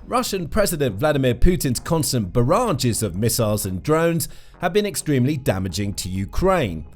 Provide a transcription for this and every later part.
Russian President Vladimir Putin's constant barrages of missiles and drones have been extremely damaging to Ukraine.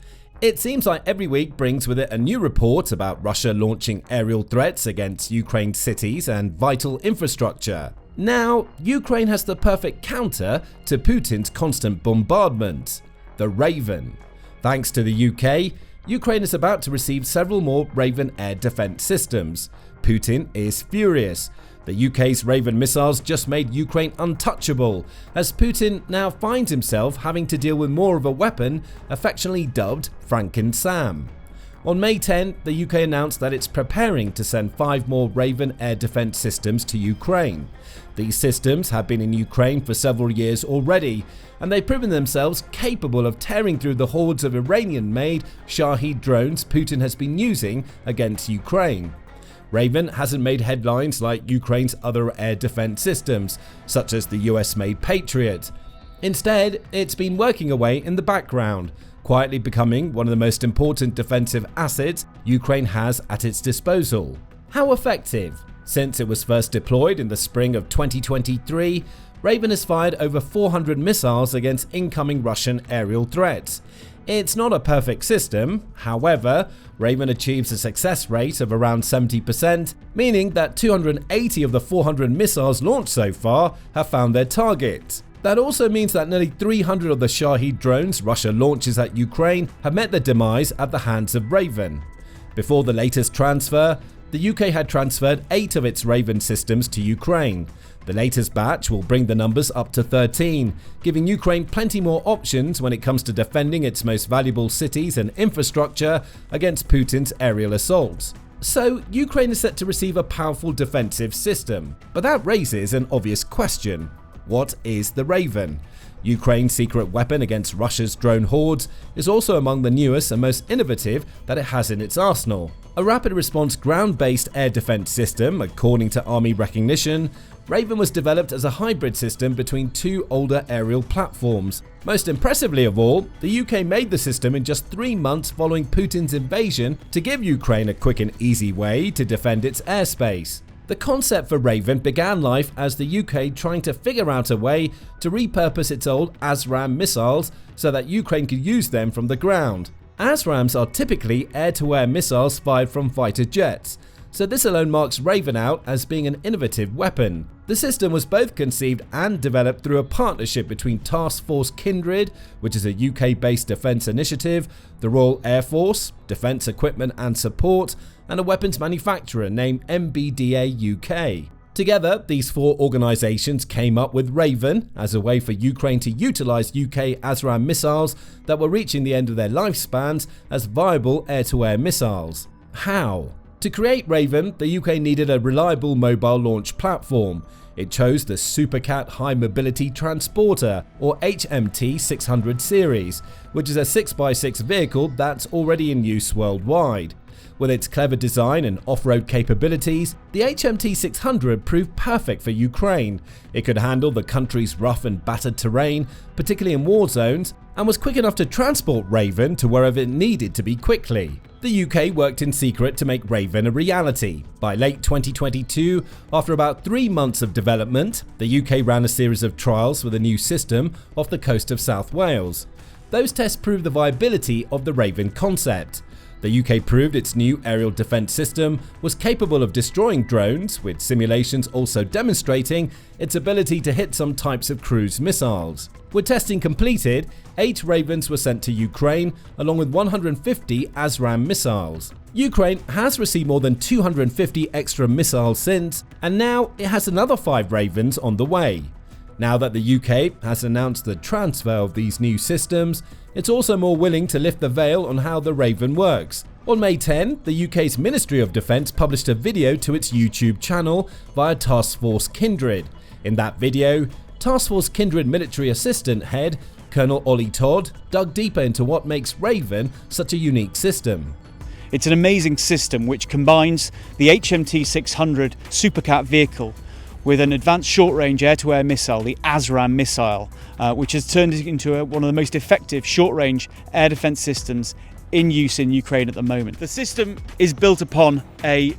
It seems like every week brings with it a new report about Russia launching aerial threats against Ukraine's cities and vital infrastructure. Now, Ukraine has the perfect counter to Putin's constant bombardment: the Raven. Thanks to the UK, Ukraine is about to receive several more Raven air defense systems. Putin is furious. The UK's Raven missiles just made Ukraine untouchable, as Putin now finds himself having to deal with more of a weapon affectionately dubbed Franken-Sam. On May 10, the UK announced that it's preparing to send 5 more Raven air defense systems to Ukraine. These systems have been in Ukraine for several years already, and they've proven themselves capable of tearing through the hordes of Iranian-made Shahed drones Putin has been using against Ukraine. Raven hasn't made headlines like Ukraine's other air defense systems, such as the US-made Patriot. Instead, it's been working away in the background, quietly becoming one of the most important defensive assets Ukraine has at its disposal. How effective? Since it was first deployed in the spring of 2023, Raven has fired over 400 missiles against incoming Russian aerial threats. It's not a perfect system, however, Raven achieves a success rate of around 70%, meaning that 280 of the 400 missiles launched so far have found their target. That also means that nearly 300 of the Shahed drones Russia launches at Ukraine have met their demise at the hands of Raven. Before the latest transfer, the UK had transferred 8 of its Raven systems to Ukraine. The latest batch will bring the numbers up to 13, giving Ukraine plenty more options when it comes to defending its most valuable cities and infrastructure against Putin's aerial assaults. So, Ukraine is set to receive a powerful defensive system. But that raises an obvious question. What is the Raven? Ukraine's secret weapon against Russia's drone hordes is also among the newest and most innovative that it has in its arsenal. A rapid response ground-based air defense system, according to Army recognition, Raven was developed as a hybrid system between 2 older aerial platforms. Most impressively of all, the UK made the system in just 3 months following Putin's invasion to give Ukraine a quick and easy way to defend its airspace. The concept for Raven began life as the UK trying to figure out a way to repurpose its old ASRAAM missiles so that Ukraine could use them from the ground. ASRAAMs are typically air-to-air missiles fired from fighter jets, so this alone marks Raven out as being an innovative weapon. The system was both conceived and developed through a partnership between Task Force Kindred, which is a UK-based defence initiative, the Royal Air Force, Defence Equipment and Support, and a weapons manufacturer named MBDA UK. Together, these 4 organisations came up with Raven as a way for Ukraine to utilise UK ASRAAM missiles that were reaching the end of their lifespans as viable air-to-air missiles. How? To create Raven, the UK needed a reliable mobile launch platform. It chose the Supercat High Mobility Transporter, or HMT 600 series, which is a 6x6 vehicle that's already in use worldwide. With its clever design and off-road capabilities, the HMT 600 proved perfect for Ukraine. It could handle the country's rough and battered terrain, particularly in war zones, and was quick enough to transport Raven to wherever it needed to be quickly. The UK worked in secret to make Raven a reality. By late 2022, after about 3 months of development, the UK ran a series of trials with a new system off the coast of South Wales. Those tests proved the viability of the Raven concept. The UK proved its new aerial defense system was capable of destroying drones, with simulations also demonstrating its ability to hit some types of cruise missiles. With testing completed, 8 Ravens were sent to Ukraine, along with 150 ASRAAM missiles. Ukraine has received more than 250 extra missiles since, and now it has another 5 Ravens on the way. Now that the UK has announced the transfer of these new systems, it's also more willing to lift the veil on how the Raven works. On May 10, the UK's Ministry of Defence published a video to its YouTube channel via Task Force Kindred. In that video, Task Force Kindred military assistant head Colonel Ollie Todd dug deeper into what makes Raven such a unique system. It's an amazing system which combines the HMT 600 Supercat vehicle with an advanced short-range air-to-air missile, the ASRAAM missile, which has turned it into one of the most effective short-range air defence systems in use in Ukraine at the moment. The system is built upon a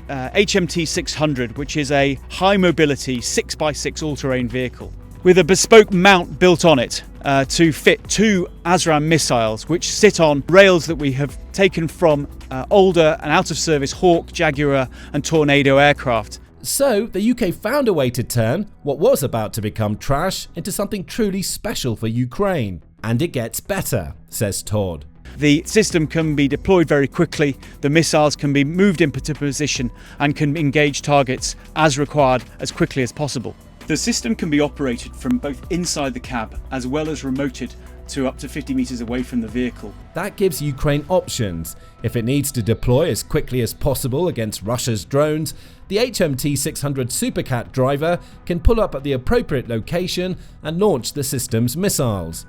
HMT 600, which is a high mobility 6x6 all-terrain vehicle with a bespoke mount built on it to fit 2 ASRAAM missiles, which sit on rails that we have taken from older and out-of-service Hawk, Jaguar and Tornado aircraft. So the UK found a way to turn what was about to become trash into something truly special for Ukraine. And it gets better, says Todd. The system can be deployed very quickly, the missiles can be moved into position and can engage targets as required as quickly as possible. The system can be operated from both inside the cab as well as remoted to up to 50 meters away from the vehicle. That gives Ukraine options. If it needs to deploy as quickly as possible against Russia's drones, the HMT 600 Supercat driver can pull up at the appropriate location and launch the system's missiles.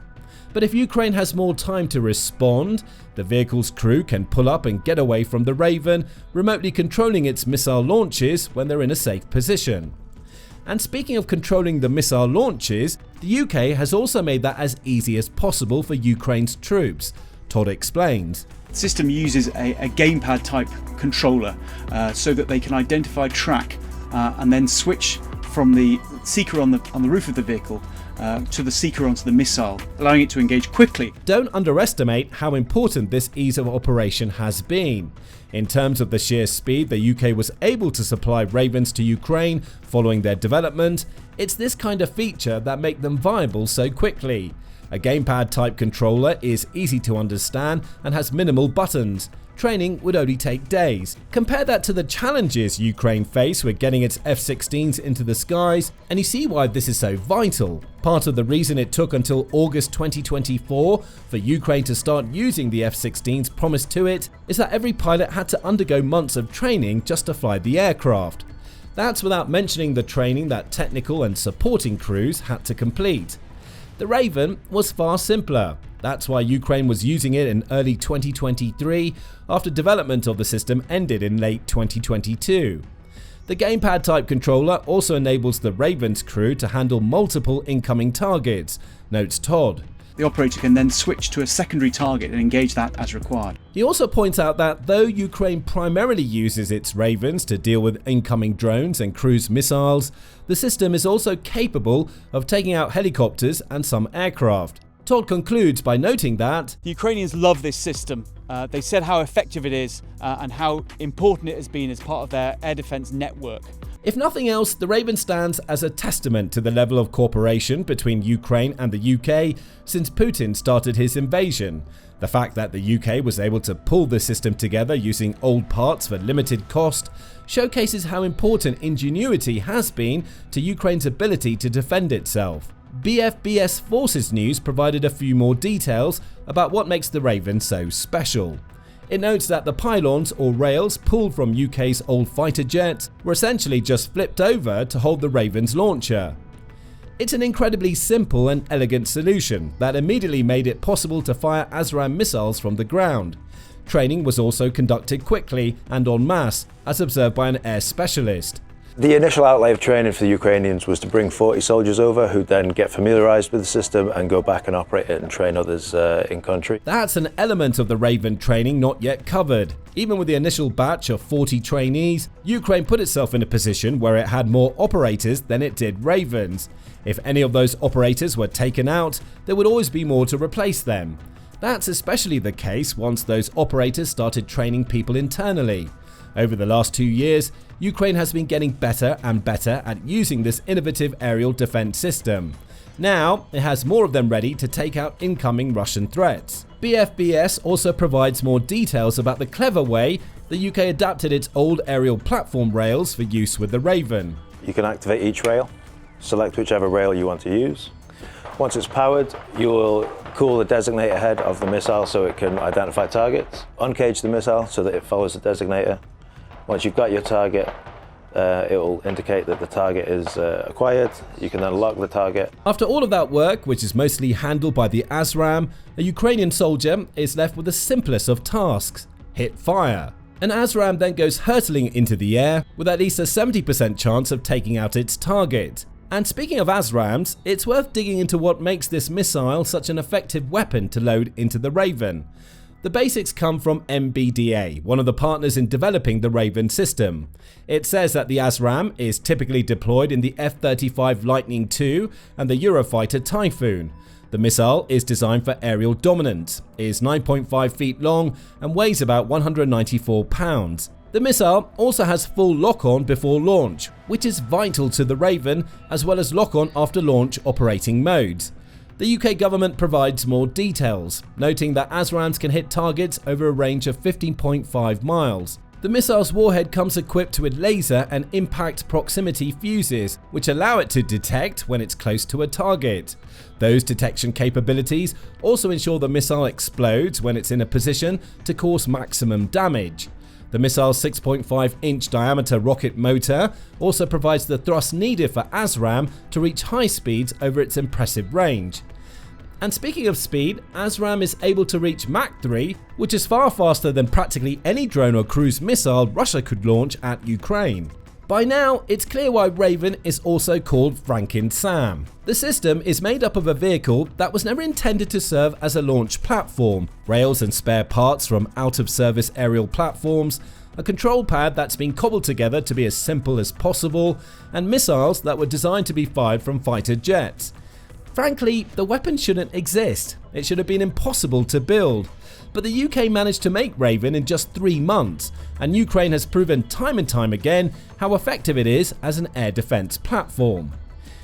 But if Ukraine has more time to respond, the vehicle's crew can pull up and get away from the Raven, remotely controlling its missile launches when they're in a safe position. And speaking of controlling the missile launches, the UK has also made that as easy as possible for Ukraine's troops. Todd explains. The system uses a gamepad type controller so that they can identify, track and then switch from the seeker on the roof of the vehicle to the seeker onto the missile, allowing it to engage quickly. Don't underestimate how important this ease of operation has been. In terms of the sheer speed the UK was able to supply Ravens to Ukraine following their development, it's this kind of feature that make them viable so quickly. A gamepad type controller is easy to understand and has minimal buttons. Training would only take days. Compare that to the challenges Ukraine face with getting its F-16s into the skies, and you see why this is so vital. Part of the reason it took until August 2024 for Ukraine to start using the F-16s promised to it is that every pilot had to undergo months of training just to fly the aircraft. That's without mentioning the training that technical and supporting crews had to complete. The Raven was far simpler. That's why Ukraine was using it in early 2023 after development of the system ended in late 2022. The gamepad type controller also enables the Raven's crew to handle multiple incoming targets, notes Todd. The operator can then switch to a secondary target and engage that as required. He also points out that though Ukraine primarily uses its Ravens to deal with incoming drones and cruise missiles, the system is also capable of taking out helicopters and some aircraft. Todd concludes by noting that the Ukrainians love this system. They said how effective it is and how important it has been as part of their air defense network. If nothing else, the Raven stands as a testament to the level of cooperation between Ukraine and the UK since Putin started his invasion. The fact that the UK was able to pull the system together using old parts for limited cost showcases how important ingenuity has been to Ukraine's ability to defend itself. BFBS Forces News provided a few more details about what makes the Raven so special. It notes that the pylons or rails pulled from UK's old fighter jets were essentially just flipped over to hold the Raven's launcher. It's an incredibly simple and elegant solution that immediately made it possible to fire ASRAAM missiles from the ground. Training was also conducted quickly and en masse, as observed by an air specialist. The initial outlay of training for the Ukrainians was to bring 40 soldiers over who then get familiarised with the system and go back and operate it and train others in country. That's an element of the Raven training not yet covered. Even with the initial batch of 40 trainees, Ukraine put itself in a position where it had more operators than it did Ravens. If any of those operators were taken out, there would always be more to replace them. That's especially the case once those operators started training people internally. Over the last 2 years, Ukraine has been getting better and better at using this innovative aerial defense system. Now, it has more of them ready to take out incoming Russian threats. BFBS also provides more details about the clever way the UK adapted its old aerial platform rails for use with the Raven. You can activate each rail, select whichever rail you want to use. Once it's powered, you will cool the designator head of the missile so it can identify targets, uncage the missile so that it follows the designator. Once you've got your target, it will indicate that the target is acquired. You can then lock the target. After all of that work, which is mostly handled by the ASRAAM, a Ukrainian soldier is left with the simplest of tasks: hit fire. An ASRAAM then goes hurtling into the air with at least a 70% chance of taking out its target. And speaking of ASRAAMs, it's worth digging into what makes this missile such an effective weapon to load into the Raven. The basics come from MBDA, one of the partners in developing the Raven system. It says that the ASRAAM is typically deployed in the F-35 Lightning II and the Eurofighter Typhoon. The missile is designed for aerial dominance, is 9.5 feet long and weighs about 194 pounds. The missile also has full lock-on before launch, which is vital to the Raven, as well as lock-on after launch operating modes. The UK government provides more details, noting that ASRAAMs can hit targets over a range of 15.5 miles. The missile's warhead comes equipped with laser and impact proximity fuses, which allow it to detect when it's close to a target. Those detection capabilities also ensure the missile explodes when it's in a position to cause maximum damage. The missile's 6.5-inch diameter rocket motor also provides the thrust needed for ASRAAM to reach high speeds over its impressive range. And speaking of speed, ASRAAM is able to reach Mach 3, which is far faster than practically any drone or cruise missile Russia could launch at Ukraine. By now, it's clear why Raven is also called Franken-Sam. The system is made up of a vehicle that was never intended to serve as a launch platform, rails and spare parts from out-of-service aerial platforms, a control pad that's been cobbled together to be as simple as possible, and missiles that were designed to be fired from fighter jets. Frankly, the weapon shouldn't exist. It should have been impossible to build. But the UK managed to make Raven in just 3 months, and Ukraine has proven time and time again how effective it is as an air defense platform.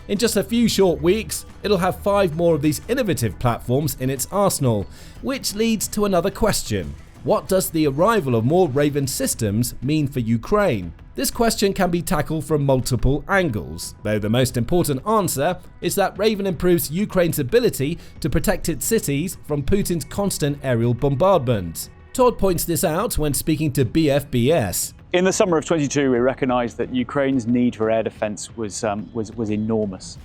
In just a few short weeks, it'll have 5 more of these innovative platforms in its arsenal, which leads to another question. What does the arrival of more Raven systems mean for Ukraine? This question can be tackled from multiple angles, though the most important answer is that Raven improves Ukraine's ability to protect its cities from Putin's constant aerial bombardment. Todd points this out when speaking to BFBS. In the summer of 22, we recognised that Ukraine's need for air defence was enormous.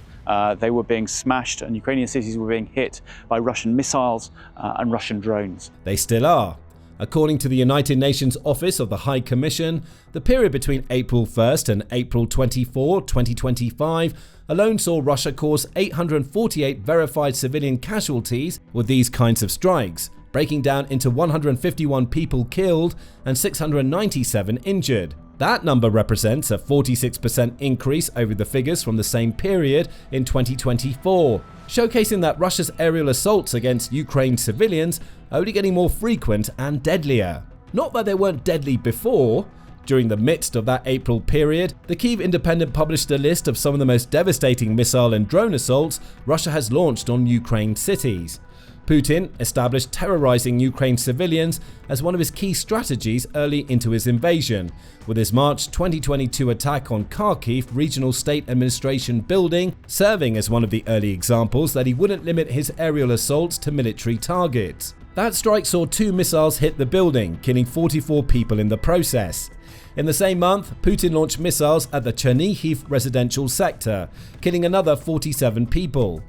They were being smashed and Ukrainian cities were being hit by Russian missiles and Russian drones. They still are. According to the United Nations Office of the High Commission, the period between April 1st and April 24, 2025 alone saw Russia cause 848 verified civilian casualties with these kinds of strikes, breaking down into 151 people killed and 697 injured. That number represents a 46% increase over the figures from the same period in 2024, showcasing that Russia's aerial assaults against Ukraine civilians are only getting more frequent and deadlier. Not that they weren't deadly before. During the midst of that April period, the Kyiv Independent published a list of some of the most devastating missile and drone assaults Russia has launched on Ukraine cities. Putin established terrorizing Ukraine civilians as one of his key strategies early into his invasion, with his March 2022 attack on Kharkiv Regional State Administration building serving as one of the early examples that he wouldn't limit his aerial assaults to military targets. That strike saw 2 missiles hit the building, killing 44 people in the process. In the same month, Putin launched missiles at the Chernihiv residential sector, killing another 47 people.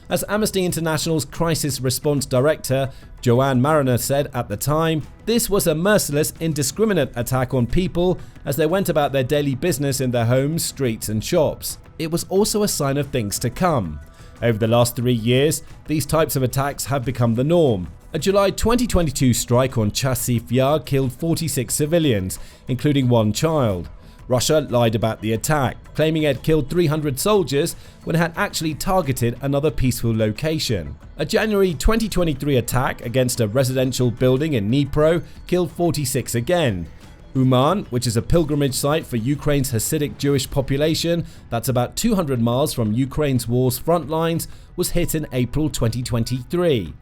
As Amnesty International's Crisis Response Director, Joanne Mariner, said at the time, this was a merciless, indiscriminate attack on people as they went about their daily business in their homes, streets and shops. It was also a sign of things to come. Over the last 3 years, these types of attacks have become the norm. A July 2022 strike on Chasiv Yar killed 46 civilians, including 1 child. Russia lied about the attack, claiming it had killed 300 soldiers when it had actually targeted another peaceful location. A January 2023 attack against a residential building in Dnipro killed 46 again. Uman, which is a pilgrimage site for Ukraine's Hasidic Jewish population that's about 200 miles from Ukraine's war's front lines, was hit in April 2023.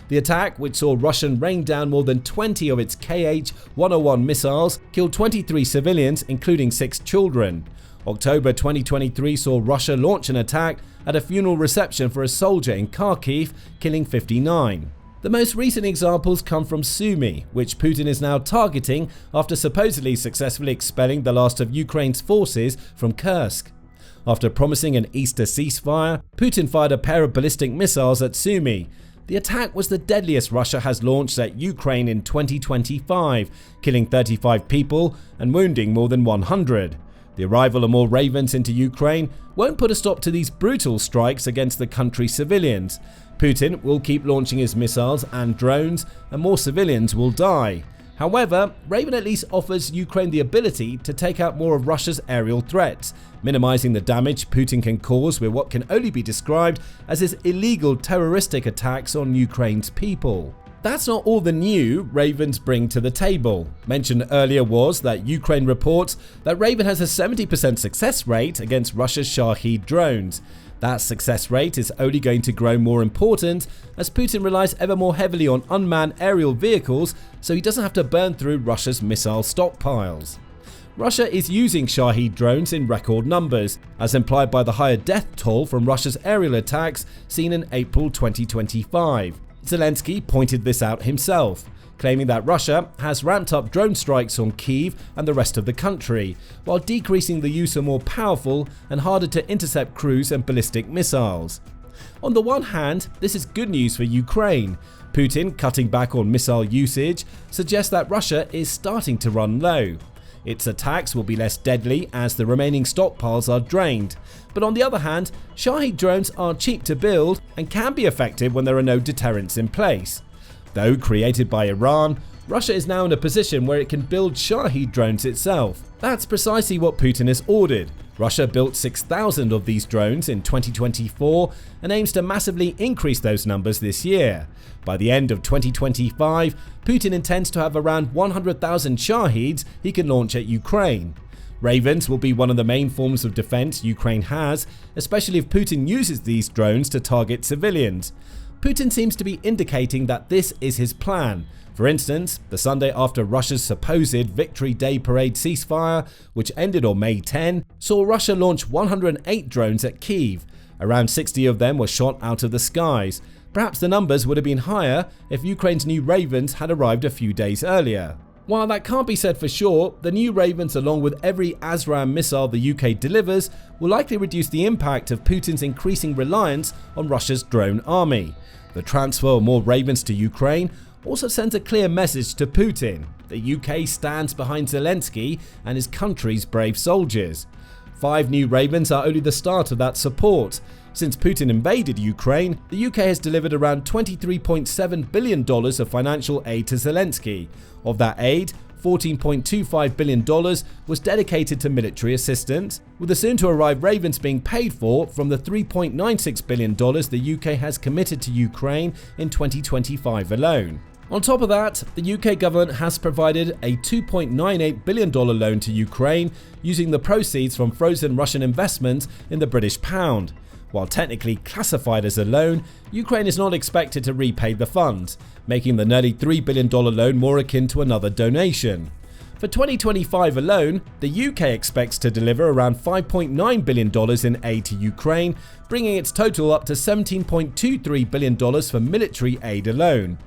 The attack, which saw Russian rain down more than 20 of its Kh-101 missiles, killed 23 civilians, including 6 children. October 2023 saw Russia launch an attack at a funeral reception for a soldier in Kharkiv, killing 59. The most recent examples come from Sumy, which Putin is now targeting after supposedly successfully expelling the last of Ukraine's forces from Kursk. After promising an Easter ceasefire, Putin fired a pair of ballistic missiles at Sumy. The attack was the deadliest Russia has launched at Ukraine in 2025, killing 35 people and wounding more than 100. The arrival of more Ravens into Ukraine won't put a stop to these brutal strikes against the country's civilians. Putin will keep launching his missiles and drones, and more civilians will die. However, Raven at least offers Ukraine the ability to take out more of Russia's aerial threats, minimizing the damage Putin can cause with what can only be described as his illegal terroristic attacks on Ukraine's people. That's not all the new Ravens bring to the table. Mentioned earlier was that Ukraine reports that Raven has a 70% success rate against Russia's Shahed drones. That success rate is only going to grow more important as Putin relies ever more heavily on unmanned aerial vehicles, so he doesn't have to burn through Russia's missile stockpiles. Russia is using Shahed drones in record numbers, as implied by the higher death toll from Russia's aerial attacks seen in April 2025. Zelensky pointed this out himself, claiming that Russia has ramped up drone strikes on Kyiv and the rest of the country, while decreasing the use of more powerful and harder to intercept cruise and ballistic missiles. On the one hand, this is good news for Ukraine. Putin cutting back on missile usage suggests that Russia is starting to run low. Its attacks will be less deadly as the remaining stockpiles are drained. But on the other hand, Shahed drones are cheap to build and can be effective when there are no deterrents in place. Though created by Iran, Russia is now in a position where it can build Shahed drones itself. That's precisely what Putin has ordered. Russia built 6,000 of these drones in 2024 and aims to massively increase those numbers this year. By the end of 2025, Putin intends to have around 100,000 Shaheds he can launch at Ukraine. Ravens will be one of the main forms of defense Ukraine has, especially if Putin uses these drones to target civilians. Putin seems to be indicating that this is his plan. For instance, the Sunday after Russia's supposed Victory Day parade ceasefire, which ended on May 10, saw Russia launch 108 drones at Kyiv. Around 60 of them were shot out of the skies. Perhaps the numbers would have been higher if Ukraine's new Ravens had arrived a few days earlier. While that can't be said for sure, the new Ravens, along with every ASRAAM missile the UK delivers, will likely reduce the impact of Putin's increasing reliance on Russia's drone army. The transfer of more Ravens to Ukraine also sends a clear message to Putin. The UK stands behind Zelensky and his country's brave soldiers. 5 new Ravens are only the start of that support. Since Putin invaded Ukraine, the UK has delivered around $23.7 billion of financial aid to Zelensky. Of that aid, $14.25 billion was dedicated to military assistance, with the soon-to-arrive Ravens being paid for from the $3.96 billion the UK has committed to Ukraine in 2025 alone. On top of that, the UK government has provided a $2.98 billion loan to Ukraine using the proceeds from frozen Russian investment in the British pound. While technically classified as a loan, Ukraine is not expected to repay the funds, making the nearly $3 billion loan more akin to another donation. For 2025 alone, the UK expects to deliver around $5.9 billion in aid to Ukraine, bringing its total up to $17.23 billion for military aid alone.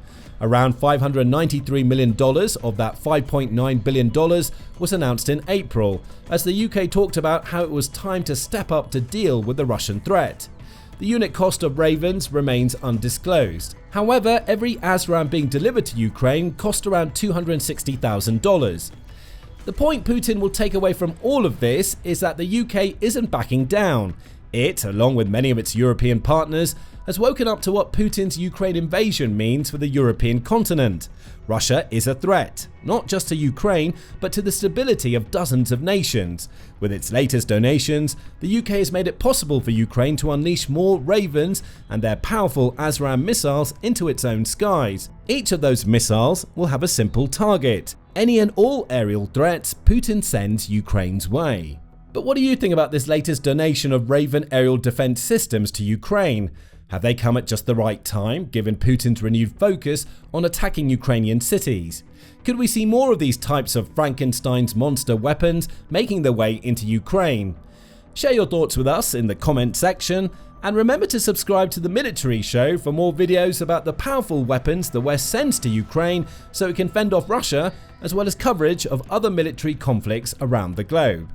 Around $593 million of that $5.9 billion was announced in April, as the UK talked about how it was time to step up to deal with the Russian threat. The unit cost of Ravens remains undisclosed. However, every ASRAAM being delivered to Ukraine cost around $260,000. The point Putin will take away from all of this is that the UK isn't backing down. It, along with many of its European partners, has woken up to what Putin's Ukraine invasion means for the European continent. Russia is a threat, not just to Ukraine, but to the stability of dozens of nations. With its latest donations, the UK has made it possible for Ukraine to unleash more Ravens and their powerful ASRAAM missiles into its own skies. Each of those missiles will have a simple target: any and all aerial threats Putin sends Ukraine's way. But what do you think about this latest donation of Raven aerial defense systems to Ukraine? Have they come at just the right time, given Putin's renewed focus on attacking Ukrainian cities? Could we see more of these types of Frankenstein's monster weapons making their way into Ukraine? Share your thoughts with us in the comment section, and remember to subscribe to the Military Show for more videos about the powerful weapons the West sends to Ukraine so it can fend off Russia, as well as coverage of other military conflicts around the globe.